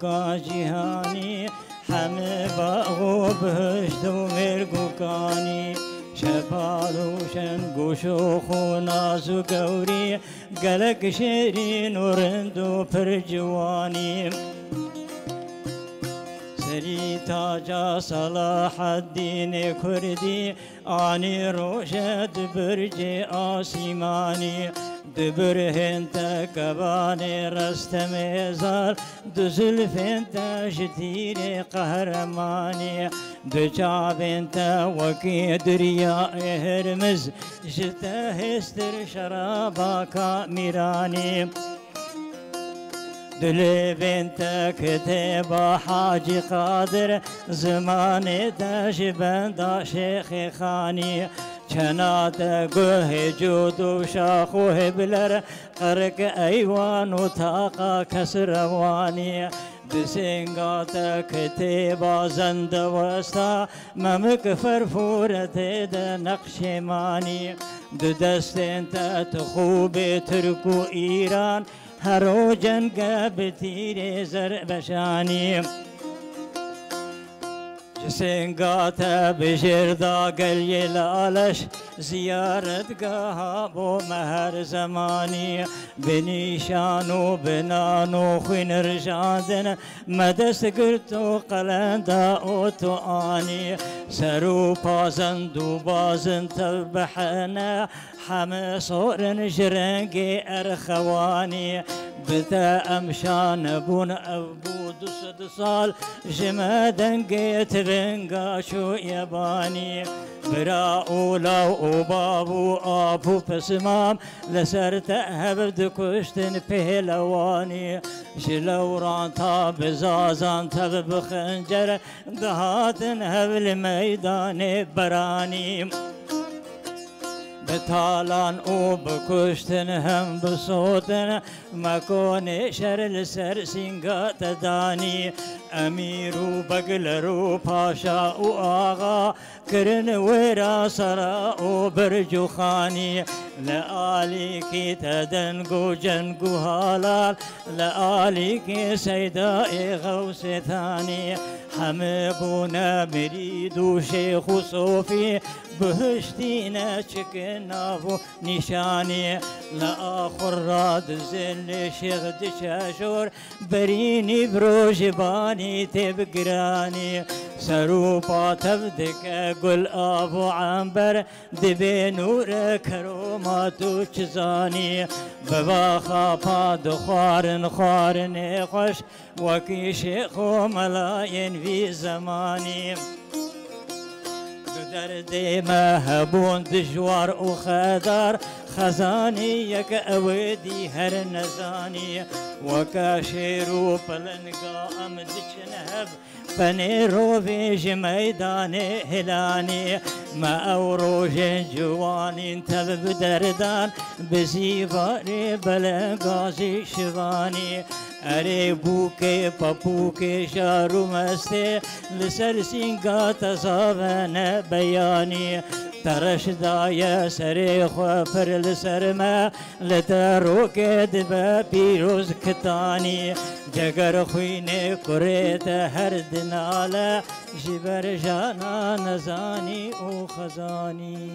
کا جهانی همه باغ و بهشت و مرگوکانی شفاروشن گوش و خوناز و گوری گلک شیرین و رند و پرجوانی سری تاجا صلاح الدین کردی آنی روشد برج آسیمانی دبرهن تا کبان رستم زال دو زلفن تا شتیر قهرمانی دو چابن تا وکی دریا هرمز جتا هستر شرابا کا میرانی دل بنت كتاب حاجي قادر زمان داش بندا شيخ خاني چنات گوه جود و شاخ و هبلر قرق ایوان و تاقا کسروانی دسنگات کتیبا زند وستا ممک فرفورت ده نقش مانی دو دستن تا خوب ترک و ایران هر جنگ بتیر زربشانی جسنگات بجردا گلی لالش زیارتگاه بو مهر زمانی بنیشان و بنان و خوین رجاندن مدست گرت و قلندا و تو آنی سر و پازند و بازند تبحنا همه صورن جرنگ ارخوانی بتا امشان بون ابود 100 سال جمادنگ تبنگا شو یبانی برا اولا و بابو آبو پسمام لسر تهب دکشتن پهلوانی جلوران تا بزازان تب بخنجر دهاتن هبل میدان برانی بتالان او بکشتن هم بسوتن مکان شر سر سنگات دانی امیر و بگلر و پاشا و آغا کرن ورا سرا و برجو خانی لآلی کی تدنگو جنگو حالال لآلی کی سیدائی غوث ثانی همه بونا مرید و شیخ و صوفی بهشتینا چکنا و نشانی لآخر راد زل شیخ دشاشور برینی بروجبانی تبگرانی سرو پاتب دک گل آب و عنبر دبی نور کرومات و چزانی ببا خاپا دخوارن خوارن خوش وکی شیخ و ملاین وی زمانی درد مهبون دجوار و خدار خزانی یک اودی هر نزانی وکا شیرو پلنگا امد چنهب فنی رو بیج میدان هلانی ما او روژ جوانی تب دردان بزیواری بلنگازی شوانی اره بوکه پپوکه شارو مسته لسر سینگا تزاون بیانی ترش دای سر خوفر لسر ما لترو که دب پیروز کتانی جگر خوینه کریت هر دناله جبر جانا نزانی او خزانی